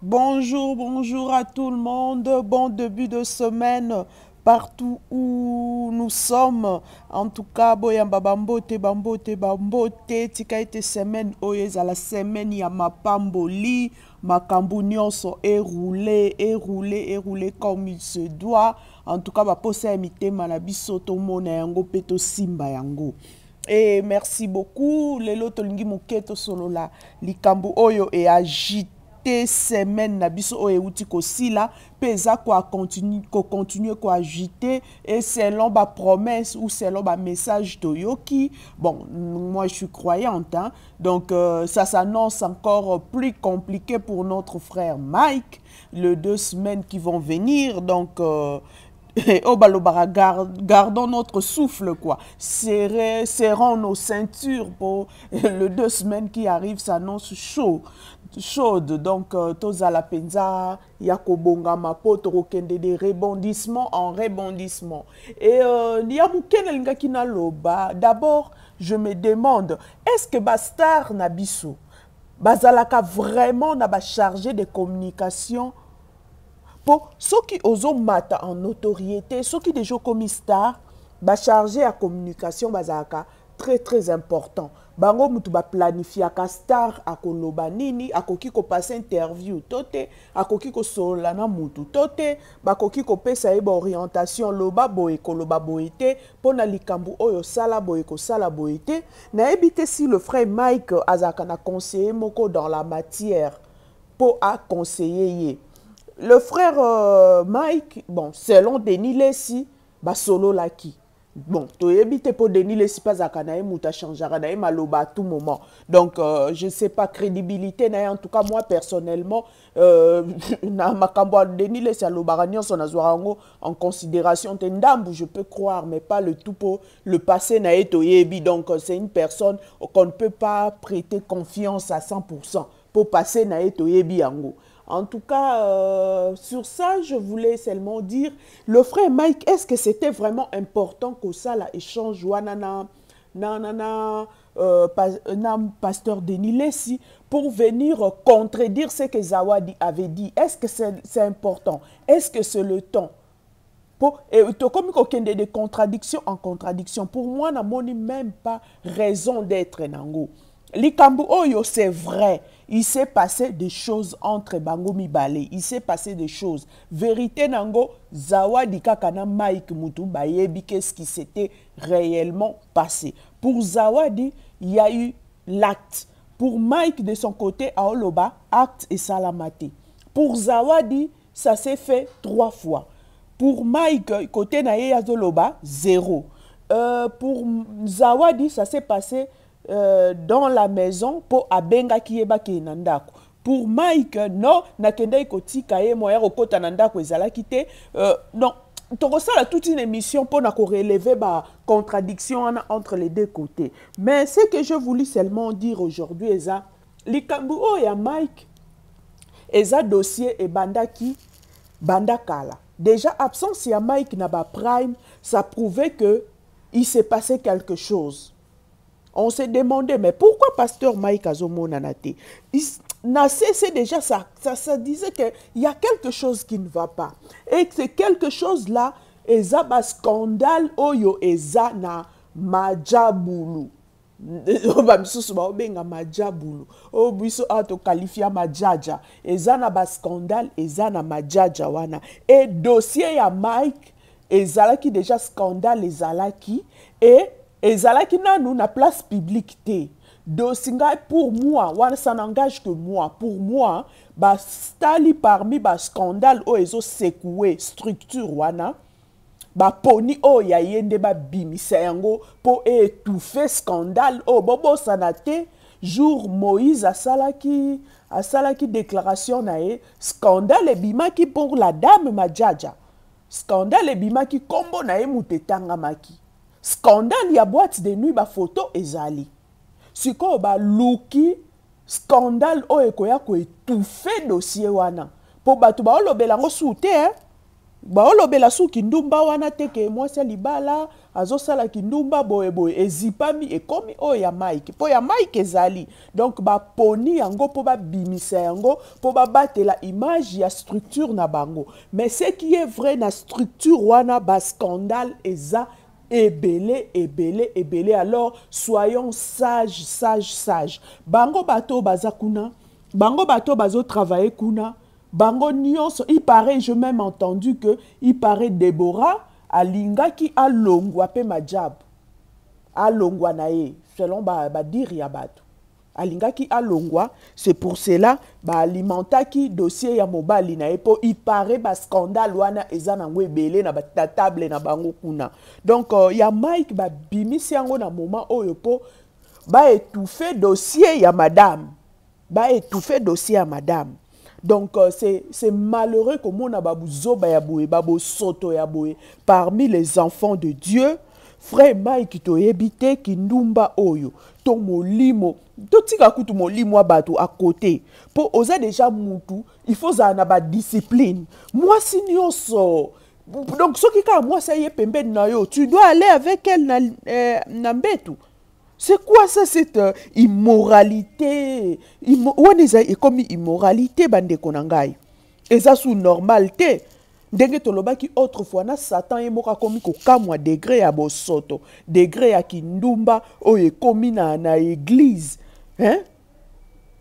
Bonjour, bonjour à tout le monde. Bon début de semaine partout où nous sommes. En tout cas, boyamba bambote, bambote, bambote. Tika ete semaine oyo la semaine ya mapamboli. Makambu nyonso éroulé, éroulé, éroulé comme il se doit. En tout cas, baposa ya mitema na biso tomona yango pe tosimba yango. Et merci beaucoup. Lelo tolingi moketo solo la likambu oyo e agité semaine na biso oyo euti kosila peza quoi continue quoi agiter et selon ba promesse ou selon ba message toyoki. Bon, moi je suis croyante, hein, donc ça s'annonce encore plus compliqué pour notre frère Mike les 2 semaines qui vont venir. Donc oh balobara, gardons notre souffle quoi. Serrons nos ceintures pour les 2 semaines qui arrivent s'annonce chaude. Donc tozala penza yakobonga mapoto rokende de rebondissement en rebondissement. Et liamukene lingaki na loba. D'abord je me demande, est-ce que bastar nabiso bazalaka vraiment na ba chargé de communication pour ceux qui osent mata en notoriété, ceux qui déjà comme star, ba chargé à communication bazaka très très important. Bango mutu ba planifier ka star akoloba nini, akoki ko passer interview tote, akoki ko solana mutu tote, bakoki ko pesa eba orientation loba boye koloba boyete, pona likambu oyo sala boye ko sala boyete. Na ebite si le frère Mike azaka na conseiller moko dans la matière pour a conseiller ye. Le frère Mike, bon, selon Denis Lessi, bah solo laki. Bon, tu évite pour Denis Lessi pas à Kanaï, mouta changera naï maloba à tout moment. Donc, je ne sais pas, crédibilité, naï, en tout cas, moi, personnellement, na makambo Denis Lessi à l'obaragnon, son azorango, en considération, tendambu, je peux croire, mais pas le tout pour le passé, naï, toyebi. Donc, c'est une personne qu'on ne peut pas prêter confiance à 100% pour passer, naï, toyebi, yango. En tout cas, sur ça, je voulais seulement dire, le frère Mike, est-ce que c'était vraiment important que ça, l'échange, pasteur Denis Lessi, pour venir contredire ce que Zawadi avait dit? Est-ce que c'est important? Est-ce que c'est le temps? Et comme il y a des contradictions en contradiction, pour moi, n'a même pas raison d'être nango. Likambu oyo, c'est vrai. Il s'est passé des choses entre Bango Mibale. Il s'est passé des choses. Vérité nango, Zawadi kakana Mike Mutu bayebi qu'est-ce qui s'était réellement passé. Pour Zawadi, il y a eu l'acte. Pour Mike, de son côté, à Oloba, acte et salamate. Pour Zawadi, ça s'est fait 3 fois. Pour Mike, côté Naye Azoloba, 0. Pour Zawadi, ça s'est passé dans la maison pour abenga kiyeba ki nandako. Pour Mike, non, nakenda ikoti kaye moya okota nandako ezala kite. Non, ça toute une émission pour relever la contradiction entre les deux côtés. Mais ce que je voulais seulement dire aujourd'hui, eza likambu o ya Mike, eza dossier et bandaki bandakala. Déjà, absence ya Mike Naba Prime, ça prouvait que il s'est passé quelque chose. On s'est demandé, mais pourquoi pasteur Mike Azomo Nanate? C'est déjà ça disait qu'il y a quelque chose qui ne va pas. Et que c'est quelque chose-là, eza ba scandale oyo eza na majabulu. Ba misusu ba obenga majabulu. O biso ato qualifia majaja. Eza na ba scandale, eza na majaja wana. Et dossier ya Mike, ezalaki déjà scandale ezalaki et ezalaki nanu na place publique te. Dosinga pour moi, ça n'engage que moi. Pour moi, ba stali parmi ba scandale o ezo secoué structure wana. Ba poni o ya yende ba bimisa yango po étouffer scandale o bobo sanate jour Moïse asalaki déclaration na e scandale bimaki pour la dame Madjaja. Scandale bimaki kombo na e mutetanga maki. Scandale ya boîte de nuit ba photo ezali. Siko ba luki scandale o ekoya ko étouffer dossier wana. Po batu ba olobelango soute hein. baolobela su kindumba wana teke mwasi libala azosala kindumba boye boye ezipami ekomi oyo ya Mike po ya Mike ezali donc baponi yango po babimisa yango po babatela image ya structure na bango mais ce qui est vrai na structure wana ba scandale eza ebele alors soyons sages bango bato baza kuna bango bato bazo travailler kuna bango nyonso, il paraît, je même entendu que il paraît Déborah alinga ki alongwa pe majab alongwa nae selon ba dire ya bato alinga ki alongwa c'est pour cela ba alimenta ki dossier ya mobali nae po il paraît ba scandale wana eza nango ebele na ba table na bango kuna donc ya Mike ba bimisi yango na moment oyo po ba étouffer dossier ya madame donc c'est malheureux comme on a babuzoba ya boye babo soto ya boye parmi les enfants de Dieu. Frère Mike to ebite kindumba oyo to molimo to tika kutu molimo abatu à côté pour oser déjà mutu il faut ça na ba discipline moi si nyonso donc ce qui ka moi ça y est pembe na yo tu dois aller avec elle na mbetu. C'est quoi ça, cette immoralité? Comme immoralité, bande konangai. Et ça, sous normalité. Denge tolobaki autrefois, na Satan est moka komi ko kamwa degré à bosoto, degré à kindumba, oye komi na église. Hein?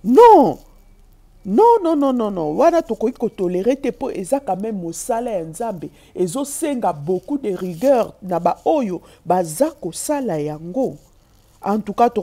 Non! Non. Wana toko iko toléré te po eza quand même mosala ya nzambe. Ezo senga beaucoup de rigueur na ba oyo, bazako sala yango. En tout cas, tu